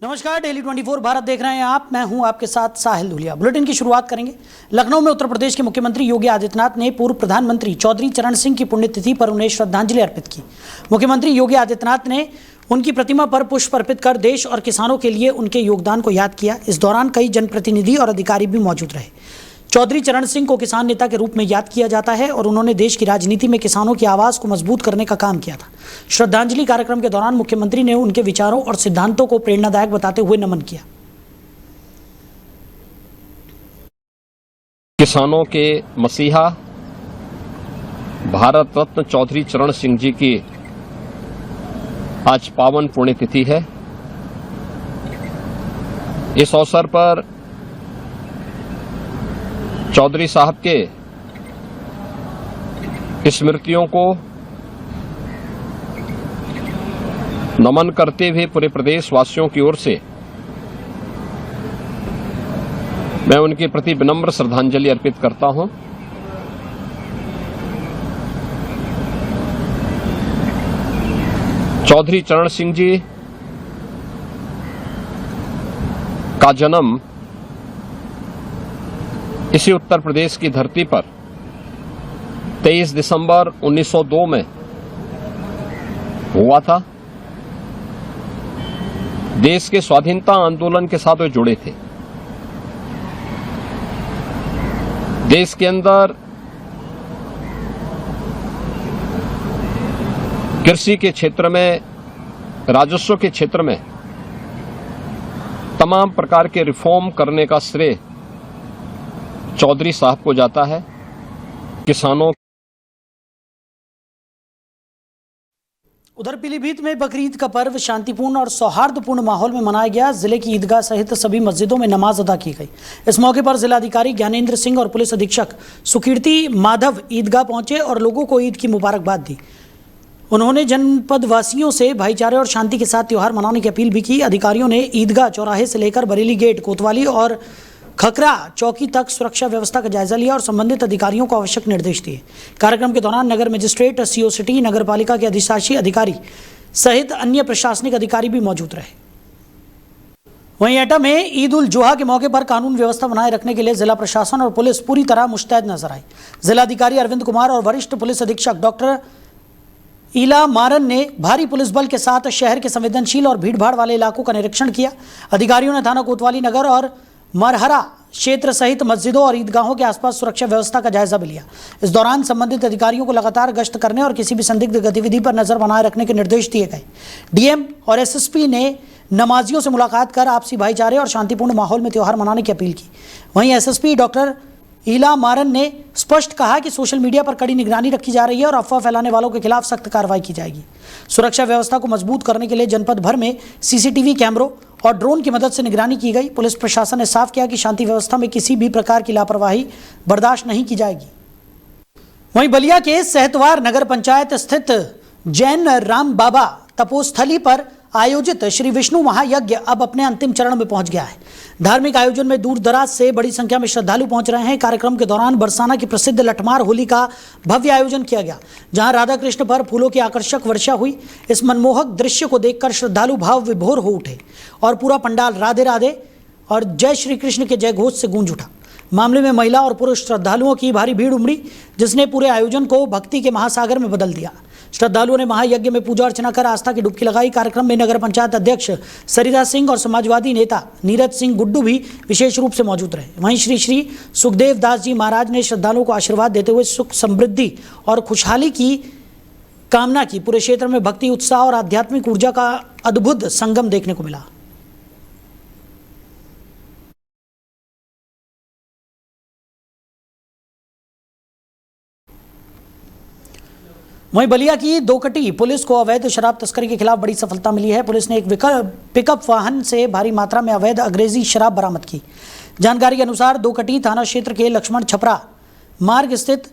नमस्कार, डेली 24 भारत देख रहे हैं आप। मैं हूं आपके साथ साहिल धुलिया। बुलेटिन की शुरुआत करेंगे। लखनऊ में उत्तर प्रदेश के मुख्यमंत्री योगी आदित्यनाथ ने पूर्व प्रधानमंत्री चौधरी चरण सिंह की पुण्यतिथि पर उन्हें श्रद्धांजलि अर्पित की। मुख्यमंत्री योगी आदित्यनाथ ने उनकी प्रतिमा पर पुष्प अर्पित कर देश और किसानों के लिए उनके योगदान को याद किया। इस दौरान कई जनप्रतिनिधि और अधिकारी भी मौजूद रहे। चौधरी चरण सिंह को किसान नेता के रूप में याद किया जाता है और उन्होंने देश की राजनीति में किसानों की आवाज को मजबूत करने का काम किया था। श्रद्धांजलि कार्यक्रम के दौरान मुख्यमंत्री ने उनके विचारों और सिद्धांतों को प्रेरणादायक बताते हुए नमन किया। किसानों के मसीहा भारत रत्न चौधरी चरण सिंह जी की आज पावन पुण्यतिथि है। इस अवसर पर चौधरी साहब के स्मृतियों को नमन करते हुए पूरे प्रदेश वासियों की ओर से मैं उनके प्रति विनम्र श्रद्धांजलि अर्पित करता हूं। चौधरी चरण सिंह जी का जन्म इसी उत्तर प्रदेश की धरती पर 23 दिसंबर 1902 में हुआ था। देश के स्वाधीनता आंदोलन के साथ वे जुड़े थे। देश के अंदर कृषि के क्षेत्र में, राजस्व के क्षेत्र में तमाम प्रकार के रिफॉर्म करने का श्रेय चौधरी साहब को जाता है। किसानों उधर पीलीभीत में बकरीद का पर्व शांतिपूर्ण और सौहार्दपूर्ण माहौल में मनाया गया। जिले की ईदगाह सहित सभी मस्जिदों में नमाज अदा की गई। इस मौके पर जिलाधिकारी ज्ञानेंद्र सिंह और पुलिस अधीक्षक सुकीर्ति माधव ईदगाह पहुंचे और लोगों को ईद की मुबारकबाद दी। उन्होंने जनपद वासियों से भाईचारे और शांति के साथ त्यौहार मनाने की अपील भी की। अधिकारियों ने ईदगाह चौराहे से लेकर बरेली गेट, कोतवाली और खकरा चौकी तक सुरक्षा व्यवस्था का जायजा लिया और संबंधित अधिकारियों को आवश्यक निर्देश दिए। कार्यक्रम के दौरान नगर मजिस्ट्रेट, सीओ सिटी, नगर पालिका के अधिशासी अधिकारी सहित अन्य प्रशासनिक अधिकारी भी मौजूद रहे। वहीं एटा में ईद उल जुहा के मौके पर कानून व्यवस्था बनाए रखने के लिए जिला प्रशासन और पुलिस पूरी तरह मुस्तैद नजर आई। जिलाधिकारी अरविंद कुमार और वरिष्ठ पुलिस अधीक्षक डॉक्टर ईला मारन ने भारी पुलिस बल के साथ शहर के संवेदनशील और भीड़भाड़ वाले इलाकों का निरीक्षण किया। अधिकारियों ने थाना कोतवाली नगर और मरहरा क्षेत्र सहित मस्जिदों और ईदगाहों के आसपास सुरक्षा व्यवस्था का जायजा भी लिया। इस दौरान संबंधित अधिकारियों को लगातार गश्त करने और किसी भी संदिग्ध गतिविधि पर नजर बनाए रखने के निर्देश दिए गए। डीएम और एसएसपी ने नमाजियों से मुलाकात कर आपसी भाईचारे और शांतिपूर्ण माहौल में त्यौहार मनाने की अपील की। वहीं एसएसपी डॉक्टर ईला मारन ने स्पष्ट कहा कि सोशल मीडिया पर कड़ी निगरानी रखी जा रही है और अफवाह फैलाने वालों के खिलाफ सख्त कार्रवाई की जाएगी। सुरक्षा व्यवस्था को मजबूत करने के लिए जनपद भर में सीसीटीवी कैमरों और ड्रोन की मदद से निगरानी की गई। पुलिस प्रशासन ने साफ किया कि शांति व्यवस्था में किसी भी प्रकार की लापरवाही बर्दाश्त नहीं की जाएगी। वहीं बलिया के सहतवार नगर पंचायत स्थित जैन राम बाबा तपोस्थली पर आयोजित श्री विष्णु महायज्ञ अब अपने अंतिम चरण में पहुंच गया है। धार्मिक आयोजन में दूर दराज से बड़ी संख्या में श्रद्धालु पहुंच रहे हैं। कार्यक्रम के दौरान बरसाना की प्रसिद्ध लठमार होली का भव्य आयोजन किया गया, जहां राधा कृष्ण पर फूलों की आकर्षक वर्षा हुई। इस मनमोहक दृश्य को देखकर श्रद्धालु भाव विभोर हो उठे और पूरा पंडाल राधे राधे और जय श्री कृष्ण के जय घोष से गूंज उठा। मामले में महिला और पुरुष श्रद्धालुओं की भारी भीड़ उमड़ी, जिसने पूरे आयोजन को भक्ति के महासागर में बदल दिया। श्रद्धालुओं ने महायज्ञ में पूजा अर्चना कर आस्था की डुबकी लगाई। कार्यक्रम में नगर पंचायत अध्यक्ष सरिता सिंह और समाजवादी नेता नीरज सिंह गुड्डू भी विशेष रूप से मौजूद रहे। वहीं श्री सुखदेव दास जी महाराज ने श्रद्धालुओं को आशीर्वाद देते हुए सुख, समृद्धि और खुशहाली की कामना की। पूरे क्षेत्र में भक्ति, उत्साह और आध्यात्मिक ऊर्जा का अद्भुत संगम देखने को मिला। वहीं बलिया की दोकटी पुलिस को अवैध शराब तस्करी के खिलाफ बड़ी सफलता मिली है। पुलिस ने एक पिकअप वाहन से भारी मात्रा में अवैध अंग्रेजी शराब बरामद की। जानकारी के अनुसार दोकटी थाना क्षेत्र के लक्ष्मण छपरा मार्ग स्थित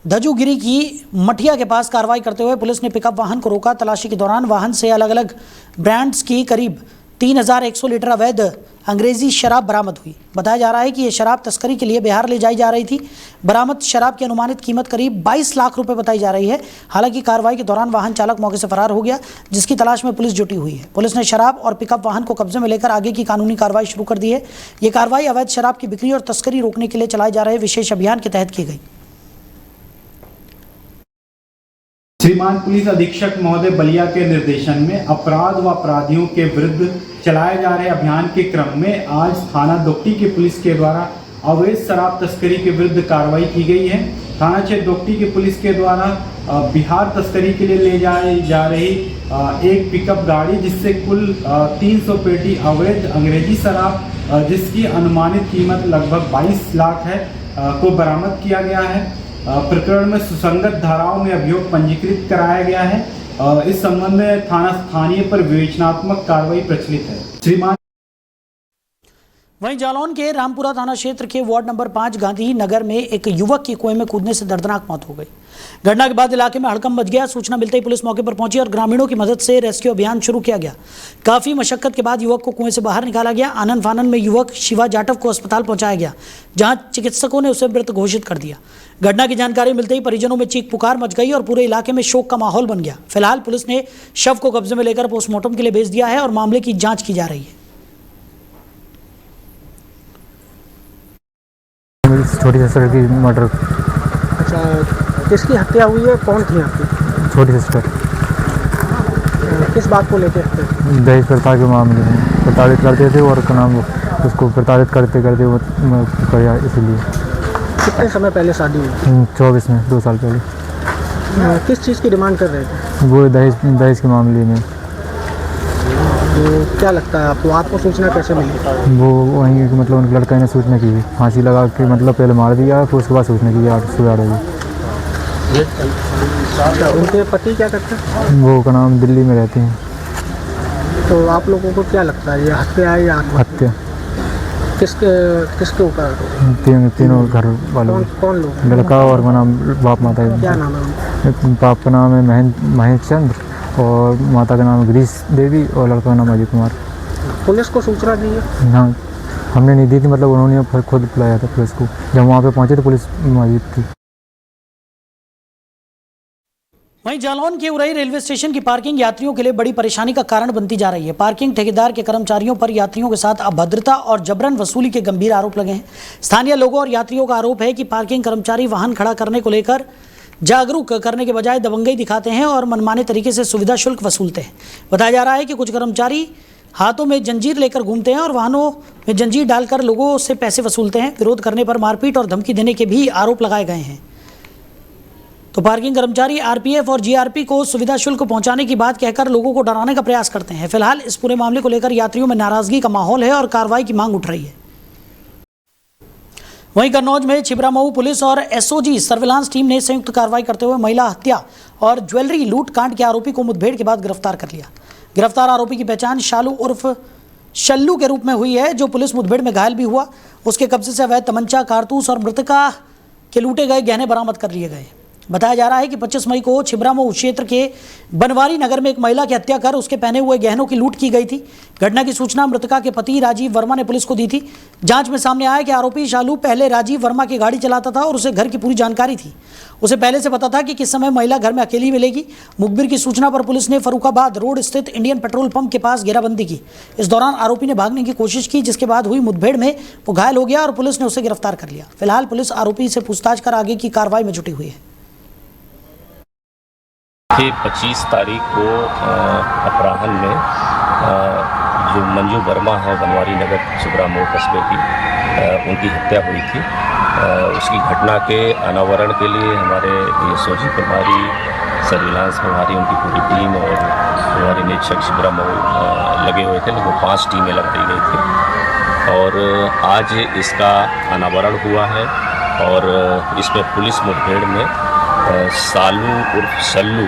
धजुगिरी की मठिया के पास कार्रवाई करते हुए पुलिस ने पिकअप वाहन को रोका। तलाशी के दौरान वाहन से अलग अलग ब्रांड्स की करीब 3100 लीटर अवैध अंग्रेजी शराब बरामद हुई। बताया जा रहा है कि यह शराब तस्करी के लिए बिहार ले जाई जा रही थी। बरामद शराब की अनुमानित कीमत करीब 22 लाख रुपए बताई जा रही है। हालांकि कार्रवाई के दौरान वाहन चालक मौके से फरार हो गया, जिसकी तलाश में पुलिस जुटी हुई है। पुलिस ने शराब और पिकअप वाहन को कब्जे में लेकर आगे की कानूनी कार्रवाई शुरू कर दी है। ये कार्रवाई अवैध शराब की बिक्री और तस्करी रोकने के लिए चलाए जा रहे विशेष अभियान के तहत की गई। श्रीमान पुलिस अधीक्षक महोदय बलिया के निर्देशन में अपराध व अपराधियों के विरुद्ध चलाए जा रहे अभियान के क्रम में आज थाना दोकटी की पुलिस के द्वारा अवैध शराब तस्करी के विरुद्ध कार्रवाई की गई है। थाना क्षेत्र दोकटी की पुलिस के द्वारा बिहार तस्करी के लिए ले जाई जा रही एक पिकअप गाड़ी, जिससे कुल 300 पेटी अवैध अंग्रेजी शराब जिसकी अनुमानित कीमत लगभग 22 लाख है को बरामद किया गया है। प्रकरण में सुसंगत धाराओं में अभियोग पंजीकृत कराया गया है। इस संबंध में थाना स्थानीय पर विवेचनात्मक कार्रवाई प्रचलित है। श्रीमान वहीं जालौन के रामपुरा थाना क्षेत्र के वार्ड नंबर 5 गांधी नगर में एक युवक की कुएं में कूदने से दर्दनाक मौत हो गई। घटना के बाद इलाके में हड़कंप मच गया। सूचना मिलते ही पुलिस मौके पर पहुंची और ग्रामीणों की मदद से रेस्क्यू अभियान शुरू किया गया। काफी मशक्कत के बाद युवक को कुएं से बाहर निकाला गया। आनन फानन में युवक शिवा जाटव को अस्पताल पहुंचाया गया, जहां चिकित्सकों ने उसे मृत घोषित कर दिया। घटना की जानकारी मिलते ही परिजनों में चीख पुकार मच गई और पूरे इलाके में शोक का माहौल बन गया। फिलहाल पुलिस ने शव को कब्जे में लेकर पोस्टमार्टम के लिए भेज दिया है और मामले की जांच की जा रही है। छोटी सिस्टर की मर्डर। अच्छा, किसकी हत्या हुई है? कौन थी आपकी? छोटी सिस्टर। किस बात को लेकर हत्या? दहेज प्रथा के मामले में प्रताड़ित करते थे और का नाम उसको प्रताड़ित करते करते वो किया। इसलिए कितने समय पहले शादी हुई? 24 में, 2 साल पहले। किस चीज़ की डिमांड कर रहे थे? वो दहेज के मामले में। तो क्या लगता है आपको सूचना कैसे मिली? वो वहीं मतलब उनके लड़के ने सूचना की, फांसी लगा के मतलब पहले मार दिया, फिर उसके बाद सूचना की 8 बजे। अच्छा, उनके पति क्या करते हैं? वो का नाम दिल्ली में रहते हैं। तो आप लोगों को क्या लगता है, ये हत्या है या हत्या? किसके ऊपर? तीनों घर वालों। कौन लोग? लड़का और का नाम बाप माता। क्या नाम है? बाप का नाम है महेश चंद्र और माता का नाम है गिरीश देवी और लड़का का नाम अजय कुमार। पुलिस को सूचना दी है? हाँ, हमने नहीं दी थी, मतलब उन्होंने खुद बुलाया था पुलिस को। जब वहाँ पे पहुँचे तो पुलिस मौजूद थी। वहीं जालौन के उरई रेलवे स्टेशन की पार्किंग यात्रियों के लिए बड़ी परेशानी का कारण बनती जा रही है। पार्किंग ठेकेदार के कर्मचारियों पर यात्रियों के साथ अभद्रता और जबरन वसूली के गंभीर आरोप लगे हैं। स्थानीय लोगों और यात्रियों का आरोप है कि पार्किंग कर्मचारी वाहन खड़ा करने को लेकर जागरूक करने के बजाय दबंगई दिखाते हैं और मनमाने तरीके से सुविधा शुल्क वसूलते हैं। बताया जा रहा है कि कुछ कर्मचारी हाथों में जंजीर लेकर घूमते हैं और वाहनों में जंजीर डालकर लोगों से पैसे वसूलते हैं। विरोध करने पर मारपीट और धमकी देने के भी आरोप लगाए गए हैं। तो पार्किंग कर्मचारी आरपीएफ और जीआरपी को सुविधा शुल्क पहुंचाने की बात कहकर लोगों को डराने का प्रयास करते हैं। फिलहाल इस पूरे मामले को लेकर यात्रियों में नाराजगी का माहौल है और कार्रवाई की मांग उठ रही है। वहीं कन्नौज में छिबरामऊ पुलिस और एसओजी सर्विलांस टीम ने संयुक्त कार्रवाई करते हुए महिला हत्या और ज्वेलरी लूट कांड के आरोपी को मुठभेड़ के बाद गिरफ्तार कर लिया। गिरफ्तार आरोपी की पहचान शालू उर्फ शल्लू के रूप में हुई है, जो पुलिस मुठभेड़ में घायल भी हुआ। उसके कब्जे से अवैध तमंचा, कारतूस और मृतका के लूटे गए गहने बरामद कर लिए गए। बताया जा रहा है कि 25 मई को छिबरामऊ क्षेत्र के बनवारी नगर में एक महिला की हत्या कर उसके पहने हुए गहनों की लूट की गई थी। घटना की सूचना मृतका के पति राजीव वर्मा ने पुलिस को दी थी। जांच में सामने आया कि आरोपी शालू पहले राजीव वर्मा की गाड़ी चलाता था और उसे घर की पूरी जानकारी थी। उसे पहले से पता था कि किस समय महिला घर में अकेली मिलेगी। मुखबिर की सूचना पर पुलिस ने फरुखाबाद रोड स्थित इंडियन पेट्रोल पंप के पास घेराबंदी की। इस दौरान आरोपी ने भागने की कोशिश की, जिसके बाद हुई मुठभेड़ में वो घायल हो गया और पुलिस ने उसे गिरफ्तार कर लिया। फिलहाल पुलिस आरोपी से पूछताछ कर आगे की कार्रवाई में जुटी हुई है। 25 तारीख को अपराह्न में जो मंजू वर्मा है बनवारी नगर छिबरामऊ कस्बे की, उनकी हत्या हुई थी। उसकी घटना के अनावरण के लिए हमारे एसओजी प्रभारी, सर्विलांस प्रभारी, उनकी पूरी टीम और हमारे निरीक्षक छिबरामऊ लगे हुए थे। लगभग 5 टीमें लगाई गई थी और आज इसका अनावरण हुआ है और इसमें पुलिस मुठभेड़ में सालू उर्फ शल्लू,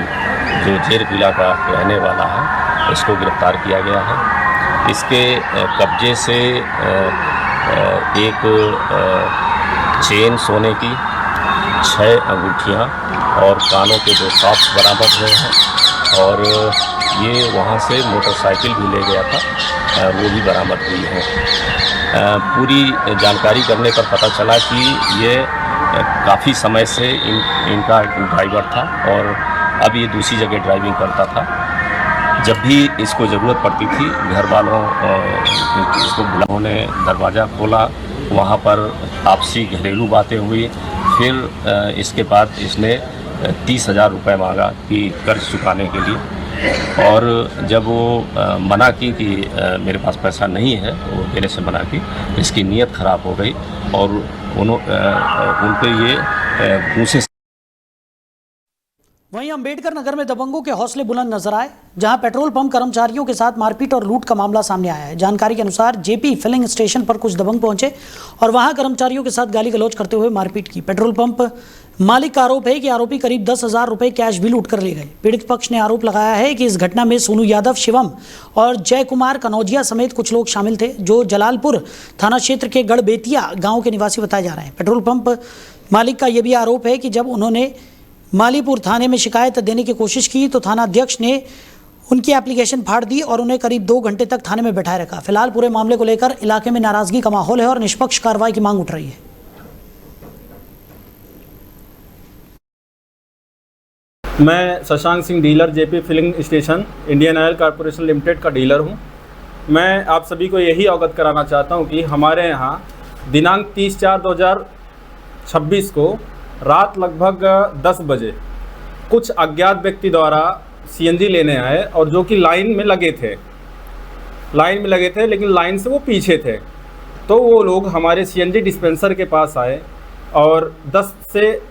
जो जेरपिला का रहने वाला है, इसको गिरफ्तार किया गया है। इसके कब्जे से एक चेन सोने की, 6 अंगूठियाँ और कानों के 2 टॉप्स बरामद हुए हैं और ये वहाँ से मोटरसाइकिल भी ले गया था, वो भी बरामद हुई है। पूरी जानकारी करने पर पता चला कि ये काफ़ी समय से इनका ड्राइवर था और अब ये दूसरी जगह ड्राइविंग करता था। जब भी इसको ज़रूरत पड़ती थी घर वालों इसको बुलाओं ने दरवाज़ा खोला, वहाँ पर आपसी घरेलू बातें हुई। फिर इसके बाद इसने 30,000 रुपये मांगा कि कर्ज चुकाने के लिए, और जब वो मना की कि मेरे पास पैसा नहीं है, वो देने से मना की, इसकी नीयत ख़राब हो गई और उन पे ये मुँह से। वहीं अंबेडकर नगर में दबंगों के हौसले बुलंद नजर आए, जहां पेट्रोल पंप कर्मचारियों के साथ मारपीट और लूट का मामला सामने आया है। जानकारी के अनुसार जेपी फिलिंग स्टेशन पर कुछ दबंग पहुंचे और वहां कर्मचारियों के साथ गाली गलौज करते हुए मारपीट की। पेट्रोल पंप मालिक का आरोप है कि आरोपी करीब 10,000 रुपए कैश भी लूट कर ले गए। पीड़ित पक्ष ने आरोप लगाया है कि इस घटना में सोनू यादव, शिवम और जय कुमार कनौजिया समेत कुछ लोग शामिल थे, जो जलालपुर थाना क्षेत्र के गढ़बेतिया गाँव के निवासी बताए जा रहे हैं। पेट्रोल पंप मालिक का यह भी आरोप है कि जब उन्होंने मालीपुर थाने में शिकायत देने की कोशिश की तो थाना अध्यक्ष ने उनकी एप्लीकेशन फाड़ दी और उन्हें करीब 2 घंटे तक थाने में बैठाए रखा। फिलहाल पूरे मामले को लेकर इलाके में नाराजगी का माहौल है और निष्पक्ष कार्रवाई की मांग उठ रही है। मैं Shashank Singh, dealer JP filling station Indian Oil Corporation Limited का डीलर हूं। मैं आप सभी को यही अवगत कराना चाहता हूं कि हमारे यहां दिनांक 30/4/2026 को रात लगभग 10 बजे कुछ अज्ञात व्यक्ति द्वारा सीएनजी लेने आए, और जो कि लाइन में लगे थे लेकिन लाइन से वो पीछे थे। तो वो लोग हमारे सीएनजी डिस्पेंसर के पास आए और 10 से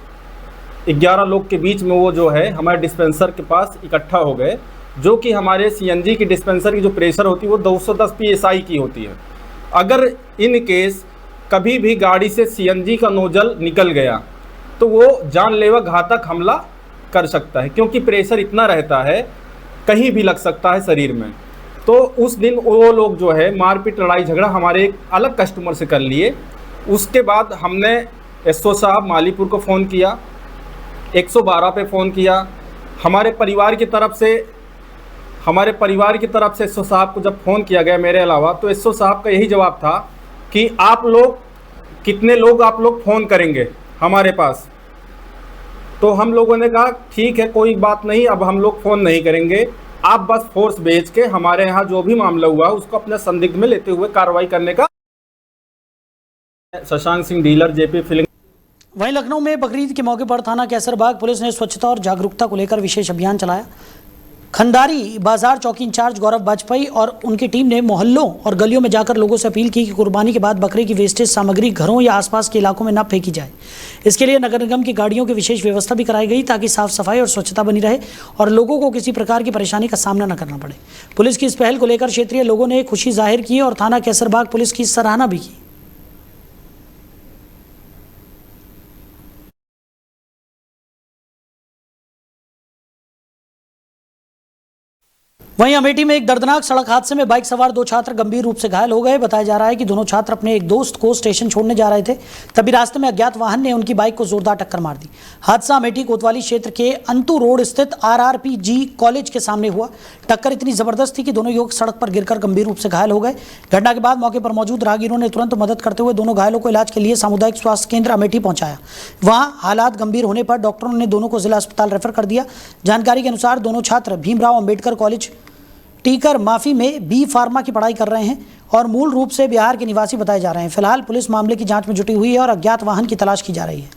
11 लोग के बीच में वो जो है हमारे डिस्पेंसर के पास इकट्ठा हो गए, जो कि हमारे सीएनजी की डिस्पेंसर की जो प्रेशर होती है वो 210 PSI की होती है। अगर इन केस कभी भी गाड़ी से सीएनजी का नोजल निकल गया तो वो जानलेवा घातक हमला कर सकता है, क्योंकि प्रेशर इतना रहता है, कहीं भी लग सकता है शरीर में। तो उस दिन वो लोग जो है मारपीट, लड़ाई झगड़ा हमारे एक अलग कस्टमर से कर लिए। उसके बाद हमने एसओ साहब मालीपुर को फ़ोन किया, 112 पे फ़ोन किया। हमारे परिवार की तरफ से एसओ साहब को जब फ़ोन किया गया मेरे अलावा, तो एसओ साहब का यही जवाब था कि आप लोग कितने लोग आप लोग फ़ोन करेंगे हमारे पास। तो हम लोगों ने कहा ठीक है, कोई बात नहीं, अब हम लोग फ़ोन नहीं करेंगे, आप बस फोर्स भेज के हमारे यहाँ जो भी मामला हुआ उसको अपने संदिग्ध में लेते हुए कार्रवाई करने का। Shashank Singh, dealer JP filling. वहीं लखनऊ में बकरीद के मौके पर थाना कैसरबाग पुलिस ने स्वच्छता और जागरूकता को लेकर विशेष अभियान चलाया। खंडारी बाजार चौकी इंचार्ज गौरव वाजपेयी और उनकी टीम ने मोहल्लों और गलियों में जाकर लोगों से अपील की कि कुर्बानी के बाद बकरे की वेस्टेज सामग्री घरों या आसपास के इलाकों में न फेंकी जाए। इसके लिए नगर निगम की गाड़ियों की विशेष व्यवस्था भी कराई गई, ताकि साफ सफाई और स्वच्छता बनी रहे और लोगों को किसी प्रकार की परेशानी का सामना न करना पड़े। पुलिस की इस पहल को लेकर क्षेत्रीय लोगों ने खुशी जाहिर की और थाना कैसरबाग पुलिस की सराहना भी की। वहीं अमेठी में एक दर्दनाक सड़क हादसे में बाइक सवार 2 छात्र गंभीर रूप से घायल हो गए। बताया जा रहा है कि दोनों छात्र अपने एक दोस्त को स्टेशन छोड़ने जा रहे थे, तभी रास्ते में अज्ञात वाहन ने उनकी बाइक को जोरदार टक्कर मार दी। हादसा अमेठी कोतवाली क्षेत्र के अंतु रोड स्थित RRPG कॉलेज के सामने हुआ। टक्कर इतनी जबरदस्त थी कि दोनों युवक सड़क पर गिरकर गंभीर रूप से घायल हो गए। घटना के बाद मौके पर मौजूद राहगीरों ने तुरंत मदद करते हुए दोनों घायलों को इलाज के लिए सामुदायिक स्वास्थ्य केंद्र अमेठी पहुंचाया। वहां हालात गंभीर होने पर डॉक्टरों ने दोनों को जिला अस्पताल रेफर कर दिया। जानकारी के अनुसार दोनों छात्र भीमराव अंबेडकर कॉलेज टीकर माफी में बी फार्मा की पढ़ाई कर रहे हैं और मूल रूप से बिहार के निवासी बताए जा रहे हैं। फिलहाल पुलिस मामले की जांच में जुटी हुई है और अज्ञात वाहन की तलाश की जा रही है।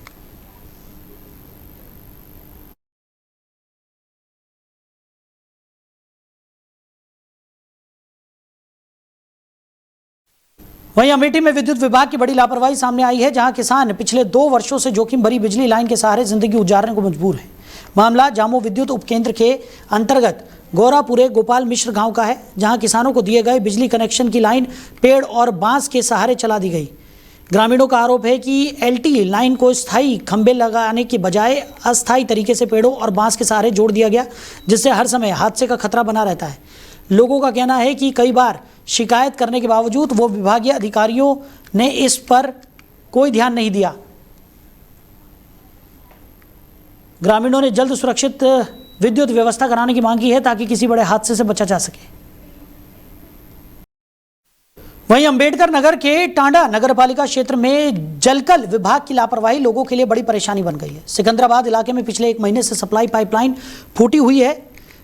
वहीं अमेठी में विद्युत विभाग की बड़ी लापरवाही सामने आई है, जहां किसान पिछले 2 वर्षों से जोखिम भरी बिजली लाइन के सहारे जिंदगी गुजारने को मजबूर है। मामला जामो विद्युत उपकेंद्र के अंतर्गत गौरापुरे गोपाल मिश्र गांव का है, जहां किसानों को दिए गए बिजली कनेक्शन की लाइन पेड़ और बांस के सहारे चला दी गई। ग्रामीणों का आरोप है कि LT लाइन को स्थायी खंभे लगाने के बजाय अस्थायी तरीके से पेड़ों और बांस के सहारे जोड़ दिया गया, जिससे हर समय हादसे का खतरा बना रहता है। लोगों का कहना है कि कई बार शिकायत करने के बावजूद वो विभागीय अधिकारियों ने इस पर कोई ध्यान नहीं दिया। ग्रामीणों ने जल्द सुरक्षित विद्युत व्यवस्था कराने की मांग की है ताकि किसी बड़े हादसे से बचा जा सके। वहीं अंबेडकर नगर के टांडा नगरपालिका क्षेत्र में जलकल विभाग की लापरवाही लोगों के लिए बड़ी परेशानी बन गई है। सिकंदराबाद इलाके में पिछले 1 महीने से सप्लाई पाइपलाइन फूटी हुई है,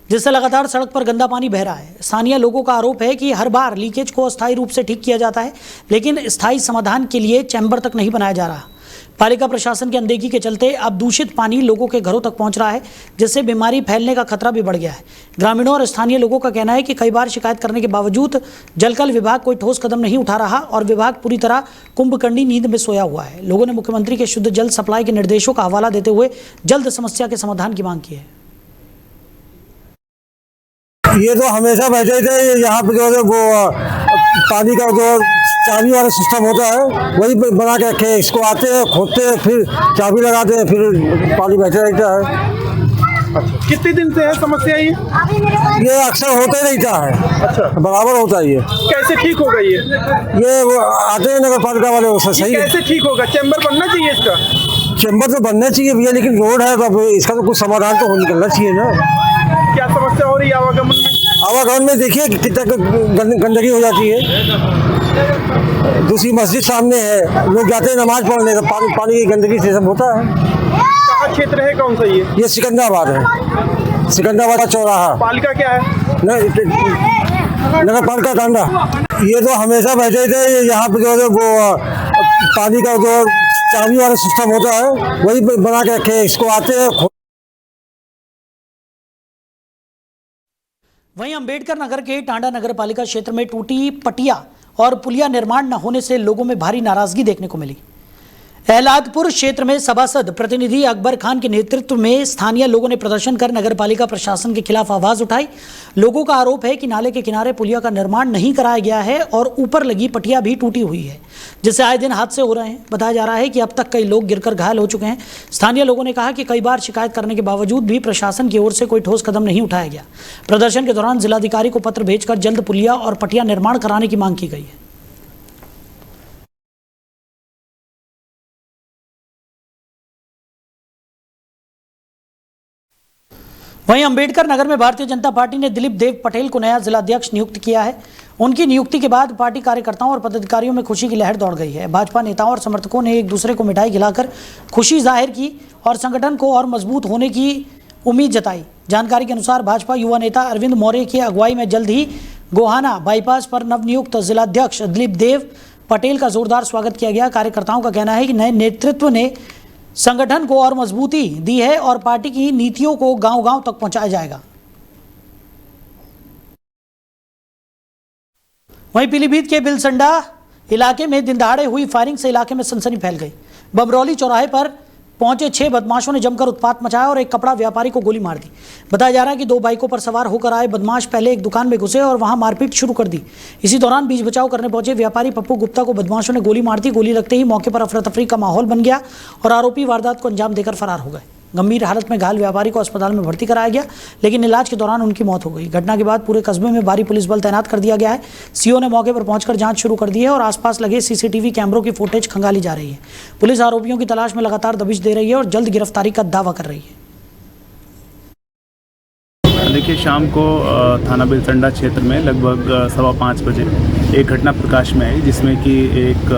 जिससे लगातार सड़क पर गंदा पानी बह रहा है। स्थानीय लोगों का आरोप है कि हर बार लीकेज को अस्थायी रूप से ठीक किया जाता है, लेकिन स्थायी समाधान के लिए चैम्बर तक नहीं बनाया जा रहा। पालिका प्रशासन की अनदेखी के चलते अब दूषित पानी लोगों के घरों तक पहुंच रहा है, जिससे बीमारी फैलने का खतरा भी बढ़ गया है। ग्रामीणों और स्थानीय लोगों का कहना है कि कई बार शिकायत करने के बावजूद जलकल विभाग कोई ठोस कदम नहीं उठा रहा और विभाग पूरी तरह कुंभकर्णी नींद में सोया हुआ है। लोगों ने मुख्यमंत्री के शुद्ध जल सप्लाई के निर्देशों का हवाला देते हुए जल्द समस्या के समाधान की मांग की है। ये तो हमेशा बैठे थे यहाँ पे जो है वो पानी का जो चाबी वाला सिस्टम होता है वही बना के रखे हैं। इसको आते हैं, खोदते हैं, फिर चाबी लगाते हैं, फिर पानी बैठे रहता है। कितने दिन से है समस्या ये अक्सर होता ही रहता है। अच्छा, बराबर होता है। ये कैसे ठीक होगा ये वो आते हैं नगर पालिका वाले, उससे सही कैसे ठीक होगा? चैम्बर बनना चाहिए इसका। चैम्बर तो बनना चाहिए भैया, लेकिन रोड है तो इसका तो कुछ समाधान तो निकलना चाहिए ना। क्या समस्या हो रही है आवागमन में? आवागमन में देखिए कितना गंदगी हो जाती है। दूसरी मस्जिद सामने है, लोग जाते हैं नमाज पढ़ने, तो पानी की गंदगी से सब होता है। कहाँ क्षेत्र है, कौन सा ये सिकंदराबाद है, सिकंदराबाद का चौराहा। पालिका क्या है? नगर पालिका टांडा। ये तो हमेशा बैठे थे यहाँ पे जो है वो पानी का जो चाबी वाला सिस्टम होता है वही बना के रखे हैं। इसको आते हैं। वहीं अंबेडकर नगर के टांडा नगरपालिका क्षेत्र में टूटी पटिया और पुलिया निर्माण न होने से लोगों में भारी नाराजगी देखने को मिली। एलादपुर क्षेत्र में सभासद प्रतिनिधि अकबर खान के नेतृत्व में स्थानीय लोगों ने प्रदर्शन कर नगरपालिका प्रशासन के खिलाफ आवाज उठाई। लोगों का आरोप है कि नाले के किनारे पुलिया का निर्माण नहीं कराया गया है और ऊपर लगी पटिया भी टूटी हुई है, जिससे आए दिन हादसे हो रहे हैं। बताया जा रहा है कि अब तक कई लोग गिरकर घायल हो चुके हैं। स्थानीय लोगों ने कहा कि कई बार शिकायत करने के बावजूद भी प्रशासन की ओर से कोई ठोस कदम नहीं उठाया गया। प्रदर्शन के दौरान जिलाधिकारी को पत्र भेजकर जल्द पुलिया और पटिया निर्माण कराने की मांग की गई है। वहीं अंबेडकर नगर में भारतीय जनता पार्टी ने दिलीप देव पटेल को नया जिलाध्यक्ष नियुक्त किया है। उनकी नियुक्ति के बाद पार्टी कार्यकर्ताओं और पदाधिकारियों में खुशी की लहर दौड़ गई है। भाजपा नेताओं और समर्थकों ने एक दूसरे को मिठाई खिलाकर खुशी जाहिर की और संगठन को और मजबूत होने की उम्मीद जताई। जानकारी के अनुसार भाजपा युवा नेता अरविंद मौर्य की अगुवाई में जल्द ही गोहाना बाईपास पर नवनियुक्त जिलाध्यक्ष दिलीप देव पटेल का जोरदार स्वागत किया गया। कार्यकर्ताओं का कहना है कि नए नेतृत्व ने संगठन को और मजबूती दी है और पार्टी की नीतियों को गांव-गांव तक पहुंचाया जाएगा। वहीं पीलीभीत के बिलसंडा इलाके में दिन दहाड़े हुई फायरिंग से इलाके में सनसनी फैल गई। बमरौली चौराहे पर पहुंचे 6 बदमाशों ने जमकर उत्पात मचाया और एक कपड़ा व्यापारी को गोली मार दी। बताया जा रहा है कि 2 बाइकों पर सवार होकर आए बदमाश पहले एक दुकान में घुसे और वहां मारपीट शुरू कर दी। इसी दौरान बीच बचाव करने पहुंचे व्यापारी पप्पू गुप्ता को बदमाशों ने गोली मार दी। गोली लगते ही मौके पर अफरा तफरी का माहौल बन गया और आरोपी वारदात को अंजाम देकर फरार हो गए। गंभीर हालत में घायल व्यापारी को अस्पताल में भर्ती कराया गया, लेकिन इलाज के दौरान उनकी मौत हो गई। घटना के बाद पूरे कस्बे में भारी पुलिस बल तैनात कर दिया गया है। सीओ ने मौके पर पहुंचकर जांच शुरू कर दी है और आसपास लगे सीसीटीवी कैमरों की फुटेज खंगाली जा रही है। पुलिस आरोपियों की तलाश में लगातार दबिश दे रही है और जल्द गिरफ्तारी का दावा कर रही है। देखिए, शाम को थाना बिलसंडा क्षेत्र में लगभग 5:15 बजे एक घटना प्रकाश में आई, जिसमें कि एक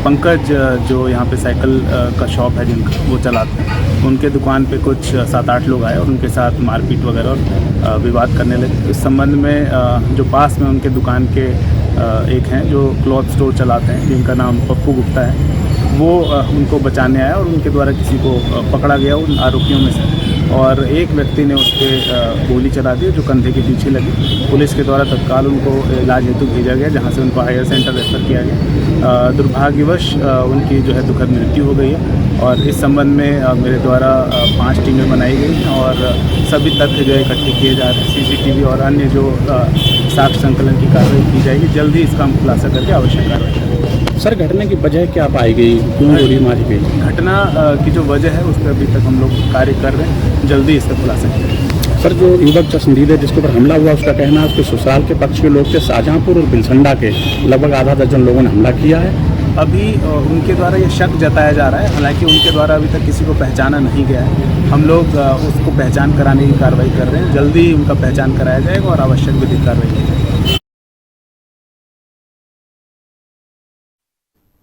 पंकज जो यहाँ पे साइकिल का शॉप है जिनका वो चलाते हैं, उनके दुकान पे कुछ 7-8 लोग आए और उनके साथ मारपीट वगैरह और विवाद करने लगे। इस संबंध में जो पास में उनके दुकान के एक हैं जो क्लॉथ स्टोर चलाते हैं, जिनका नाम पप्पू गुप्ता है, वो उनको बचाने आया और उनके द्वारा किसी को पकड़ा गया उन आरोपियों में से, और एक व्यक्ति ने उस पर गोली चला दी जो कंधे के पीछे लगी। पुलिस के द्वारा तत्काल उनको इलाज हेतु भेजा गया, जहां से उनको हायर सेंटर रेफर किया गया। दुर्भाग्यवश उनकी जो है दुखद मृत्यु हो गई है और इस संबंध में मेरे द्वारा 5 टीमें बनाई गई और सभी तथ्य जो इकट्ठे किए जा रहे हैं, सीसीटीवी और अन्य जो साक्ष्य संकलन की कार्रवाई की जाएगी। जल्द ही इसका हम खुलासा करके आवश्यक कार्रवाई करेंगे। सर, घटना की वजह क्या पाई गई, क्यों गोली मारी गई? घटना की जो वजह है उस पर अभी तक हम लोग कार्य कर रहे हैं, जल्दी इसका खुलासा करेंगे। सर, जो युवक चश्मदीद है जिसके ऊपर हमला हुआ, उसका कहना है उसके ससुराल के पक्ष के लोग थे, शाहजहांपुर और बिलसंडा के लगभग आधा दर्जन लोगों ने हमला किया है। अभी उनके द्वारा ये शक जताया जा रहा है, हालांकि उनके द्वारा अभी तक किसी को पहचाना नहीं गया है। हम लोग उसको पहचान कराने की कार्रवाई कर रहे हैं, जल्दी ही उनका पहचान कराया जाएगा और आवश्यक विधिक कार्रवाई की जाएगी।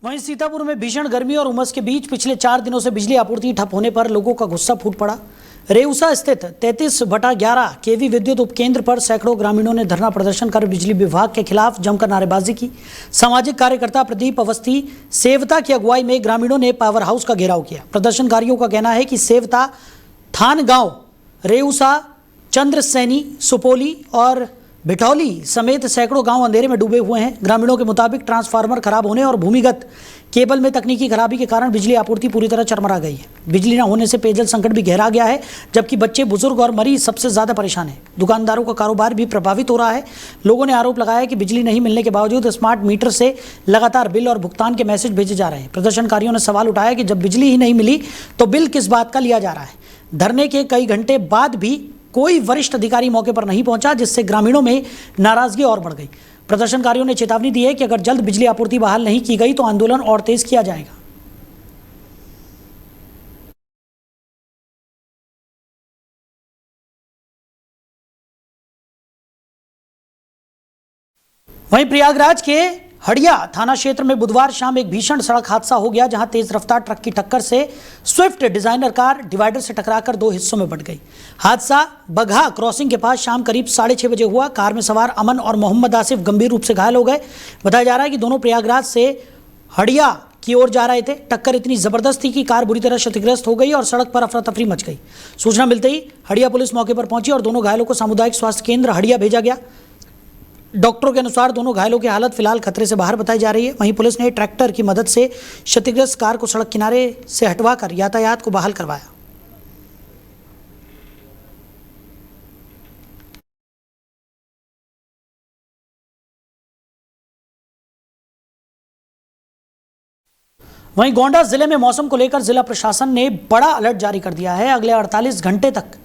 वहीं सीतापुर में भीषण गर्मी और उमस के बीच पिछले 4 दिनों से बिजली आपूर्ति ठप होने पर लोगों का गुस्सा फूट पड़ा। रेउसा स्थित 33/11 केवी विद्युत उपकेंद्र पर सैकड़ों ग्रामीणों ने धरना प्रदर्शन कर बिजली विभाग के खिलाफ जमकर नारेबाजी की। सामाजिक कार्यकर्ता प्रदीप अवस्थी सेवता की अगुवाई में ग्रामीणों ने पावर हाउस का घेराव किया। प्रदर्शनकारियों का कहना है कि सेवता, थान गांव, रेउसा, चंद्रसैनी, सुपोली और बिठौली समेत सैकड़ों गांव अंधेरे में डूबे हुए हैं। ग्रामीणों के मुताबिक ट्रांसफार्मर खराब होने और भूमिगत केबल में तकनीकी खराबी के कारण बिजली आपूर्ति पूरी तरह चरमरा गई है। बिजली न होने से पेयजल संकट भी गहरा गया है, जबकि बच्चे, बुजुर्ग और मरीज सबसे ज्यादा परेशान हैं। दुकानदारों का कारोबार भी प्रभावित हो रहा है। लोगों ने आरोप लगाया है कि बिजली नहीं मिलने के बावजूद स्मार्ट मीटर से लगातार बिल और भुगतान के मैसेज भेजे जा रहे हैं। प्रदर्शनकारियों ने सवाल उठाया कि जब बिजली ही नहीं मिली तो बिल किस बात का लिया जा रहा है। धरने के कई घंटे बाद भी कोई वरिष्ठ अधिकारी मौके पर नहीं पहुंचा, जिससे ग्रामीणों में नाराजगी और बढ़ गई। प्रदर्शनकारियों ने चेतावनी दी है कि अगर जल्द बिजली आपूर्ति बहाल नहीं की गई तो आंदोलन और तेज किया जाएगा। वहीं प्रयागराज के हड़िया थाना क्षेत्र में बुधवार शाम एक भीषण सड़क हादसा हो गया, जहां तेज रफ्तार ट्रक की टक्कर से स्विफ्ट डिजाइनर कार डिवाइडर से टकराकर 2 हिस्सों में बंट गई। हादसा बघा क्रॉसिंग के पास शाम करीब 6:30 बजे हुआ। कार में सवार अमन और मोहम्मद आसिफ गंभीर रूप से घायल हो गए। बताया जा रहा है कि दोनों प्रयागराज से हड़िया की ओर जा रहे थे। टक्कर इतनी जबरदस्त थी कि कार बुरी तरह क्षतिग्रस्त हो गई और सड़क पर अफरा तफरी मच गई। सूचना मिलते ही हड़िया पुलिस मौके पर पहुंची और दोनों घायलों को सामुदायिक स्वास्थ्य केंद्र हड़िया भेजा गया। डॉक्टरों के अनुसार दोनों घायलों की हालत फिलहाल खतरे से बाहर बताई जा रही है। वहीं पुलिस ने ट्रैक्टर की मदद से क्षतिग्रस्त कार को सड़क किनारे से हटवाकर यातायात को बहाल करवाया। वहीं गोंडा जिले में मौसम को लेकर जिला प्रशासन ने बड़ा अलर्ट जारी कर दिया है। अगले 48 घंटे तक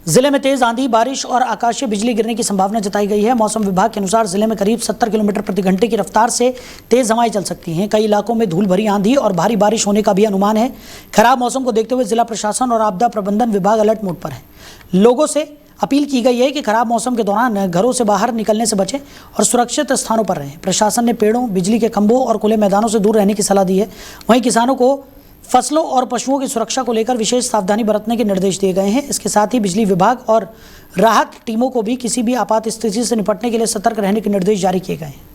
जिले में तेज आंधी, बारिश और आकाशीय बिजली गिरने की संभावना जताई गई है। मौसम विभाग के अनुसार जिले में करीब 70 किलोमीटर प्रति घंटे की रफ्तार से तेज हवाएं चल सकती हैं। कई इलाकों में धूल भरी आंधी और भारी बारिश होने का भी अनुमान है। खराब मौसम को देखते हुए जिला प्रशासन और आपदा प्रबंधन विभाग अलर्ट मोड पर है। लोगों से अपील की गई है कि खराब मौसम के दौरान घरों से बाहर निकलने से बचें और सुरक्षित स्थानों पर रहें। प्रशासन ने पेड़ों, बिजली के खंभों और खुले मैदानों से दूर रहने की सलाह दी है। वहीं किसानों को फसलों और पशुओं की सुरक्षा को लेकर विशेष सावधानी बरतने के निर्देश दिए गए हैं। इसके साथ ही बिजली विभाग और राहत टीमों को भी किसी भी आपात स्थिति से निपटने के लिए सतर्क रहने के निर्देश जारी किए गए हैं।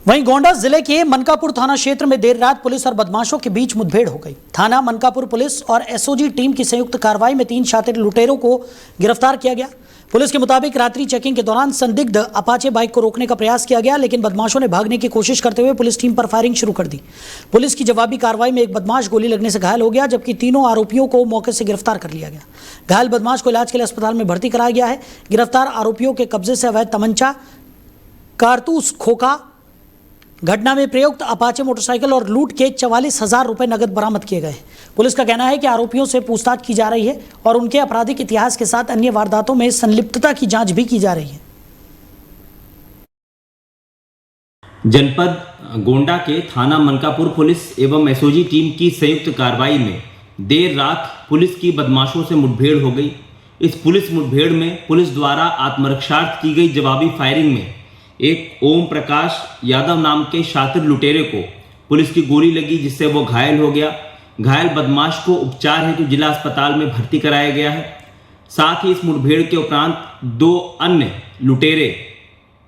वहीं गोंडा जिले के मनकापुर थाना क्षेत्र में देर रात पुलिस और बदमाशों के बीच मुठभेड़ हो गई। थाना मनकापुर पुलिस और एसओजी टीम की संयुक्त कार्रवाई में 3 शातिर लुटेरों को गिरफ्तार किया गया। पुलिस के मुताबिक रात्रि चेकिंग के दौरान संदिग्ध अपाचे बाइक को रोकने का प्रयास किया गया, लेकिन बदमाशों ने भागने की कोशिश करते हुए पुलिस टीम पर फायरिंग शुरू कर दी। पुलिस की जवाबी कार्रवाई में एक बदमाश गोली लगने से घायल हो गया, जबकि तीनों आरोपियों को मौके से गिरफ्तार कर लिया गया। घायल बदमाश को इलाज के लिए अस्पताल में भर्ती कराया गया है। गिरफ्तार आरोपियों के कब्जे से अवैध तमंचा, कारतूस, खोखा, घटना में प्रयुक्त अपाचे मोटरसाइकिल और लूट के 44,000 रुपए नगद बरामद किए गए। पुलिस का कहना है कि आरोपियों से पूछताछ की जा रही है और उनके आपराधिक इतिहास के साथ अन्य वारदातों में संलिप्तता की जांच भी की जा रही है। जनपद गोंडा के थाना मनकापुर पुलिस एवं एसओजी टीम की संयुक्त कार्रवाई में देर रात पुलिस की बदमाशों से मुठभेड़ हो गई। इस पुलिस मुठभेड़ में पुलिस द्वारा आत्मरक्षार्थ की गई जवाबी फायरिंग में एक ओम प्रकाश यादव नाम के शातिर लुटेरे को पुलिस की गोली लगी, जिससे वो घायल हो गया। घायल बदमाश को उपचार हेतु जिला अस्पताल में भर्ती कराया गया है। साथ ही इस मुठभेड़ के उपरांत 2 अन्य लुटेरे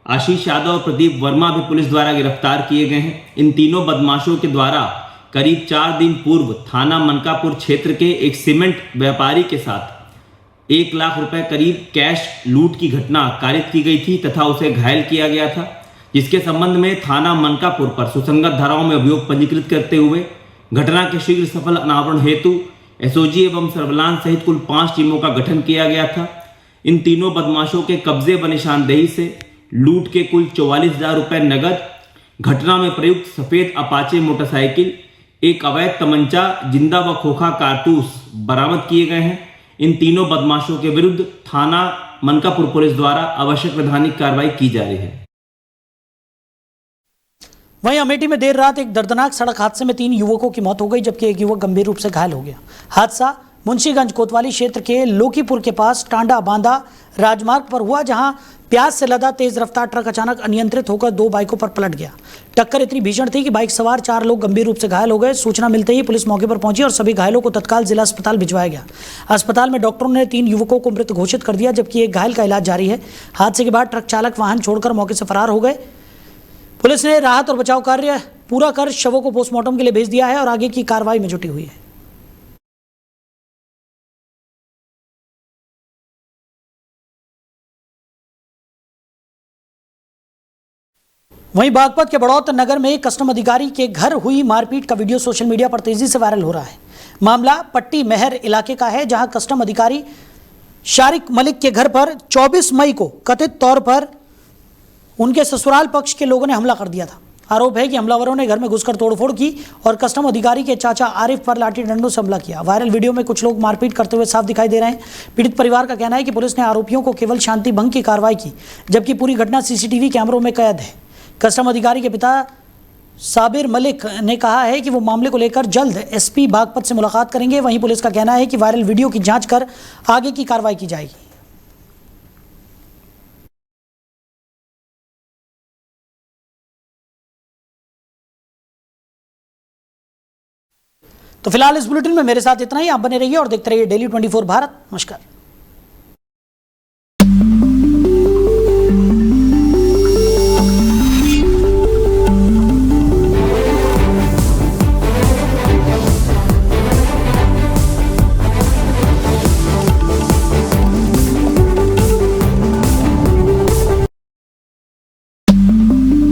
आशीष यादव और प्रदीप वर्मा भी पुलिस द्वारा गिरफ्तार किए गए हैं। इन तीनों बदमाशों के द्वारा करीब 4 दिन पूर्व थाना मनकापुर क्षेत्र के एक सीमेंट व्यापारी के साथ 1 लाख रुपए करीब कैश लूट की घटना कारित की गई थी तथा उसे घायल किया गया था, जिसके संबंध में थाना मनकापुर पर सुसंगत धाराओं में अभियोग पंजीकृत करते हुए घटना के शीघ्र सफल अनावरण हेतु एसओजी एवं सर्विलांस सहित कुल 5 टीमों का गठन किया गया था। इन तीनों बदमाशों के कब्जे व निशानदेही से लूट के कुल 44,000 रुपए नगद, घटना में प्रयुक्त सफेद अपाचे मोटरसाइकिल, एक अवैध तमंचा, जिंदा व खोखा कारतूस बरामद किए गए हैं। इन तीनों बदमाशों के विरुद्ध थाना मनकापुर पुलिस द्वारा आवश्यक वैधानिक कार्रवाई की जा रही है। वहीं अमेठी में देर रात एक दर्दनाक सड़क हादसे में 3 युवकों की मौत हो गई, जबकि एक युवक गंभीर रूप से घायल हो गया। हादसा मुंशीगंज कोतवाली क्षेत्र के लोकीपुर के पास टांडा बांदा राजमार्ग पर हुआ, जहां प्याज से लदा तेज रफ्तार ट्रक अचानक अनियंत्रित होकर 2 बाइकों पर पलट गया। टक्कर इतनी भीषण थी कि बाइक सवार 4 लोग गंभीर रूप से घायल हो गए। सूचना मिलते ही पुलिस मौके पर पहुंची और सभी घायलों को तत्काल जिला अस्पताल भिजवाया गया। अस्पताल में डॉक्टरों ने 3 युवकों को मृत घोषित कर दिया, जबकि एक घायल का इलाज जारी है। हादसे के बाद ट्रक चालक वाहन छोड़कर मौके से फरार हो गए। पुलिस ने राहत और बचाव कार्य पूरा कर शवों को पोस्टमार्टम के लिए भेज दिया है और आगे की कार्रवाई में जुटी हुई है। वहीं बागपत के बड़ौत नगर में कस्टम अधिकारी के घर हुई मारपीट का वीडियो सोशल मीडिया पर तेजी से वायरल हो रहा है। मामला पट्टी महर इलाके का है, जहां कस्टम अधिकारी शारिक मलिक के घर पर 24 मई को कथित तौर पर उनके ससुराल पक्ष के लोगों ने हमला कर दिया था। आरोप है कि हमलावरों ने घर में घुसकर तोड़फोड़ की और कस्टम अधिकारी के चाचा आरिफ पर लाठी डंडों से हमला किया। वायरल वीडियो में कुछ लोग मारपीट करते हुए साफ दिखाई दे रहे हैं। पीड़ित परिवार का कहना है कि पुलिस ने आरोपियों को केवल शांति भंग की कार्रवाई की, जबकि पूरी घटना सीसीटीवी कैमरों में कैद है। कस्टम अधिकारी के पिता साबिर मलिक ने कहा है कि वो मामले को लेकर जल्द एसपी बागपत से मुलाकात करेंगे। वहीं पुलिस का कहना है कि वायरल वीडियो की जांच कर आगे की कार्रवाई की जाएगी। तो फिलहाल इस बुलेटिन में मेरे साथ इतना ही। आप बने रहिए और देखते रहिए डेली 24 भारत। नमस्कार।